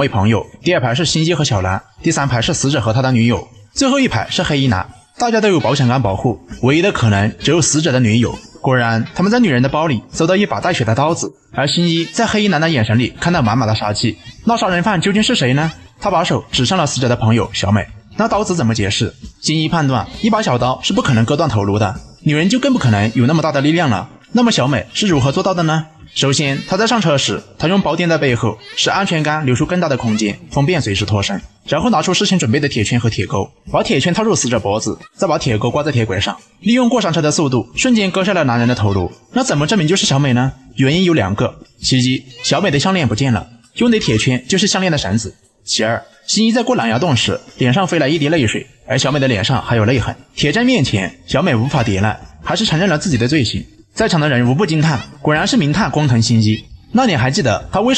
位朋友，第2排是新一和小兰，第3排是死者和他的女友，最后一排是黑衣男。大家都有保险杠保护，唯一的可能只有死者的女友。果然，他们在女人的包里搜到一把带血的刀子，而新一在黑衣男的眼神里看到满满的杀气。那杀人犯究竟是谁呢？他把手指向了死者的朋友小美。那刀子怎么解释？新一判断，一把小刀是不可能割断头颅的，女人就更不可能有那么大的力量了。那么小美是如何做到的呢？首先，她在上车时，她用包垫在背后，使安全杆留出更大的空间，方便随时脱身。然后拿出事先准备的铁圈和铁钩，把铁圈套入死者脖子，再把铁钩挂在铁轨上，利用过山车的速度，瞬间割下了男人的头颅。那怎么证明就是小美呢？原因有2个。其一，小美的项链不见了，用的铁圈就是项链的绳子。其二，新一在过拦腰洞时，脸上飞来一滴泪水，而小美的脸上还有泪痕。铁证面前，小美无法抵赖，还是承认了自己的罪行。在场的人无不惊叹，果然是名探工藤新一。那你还记得他为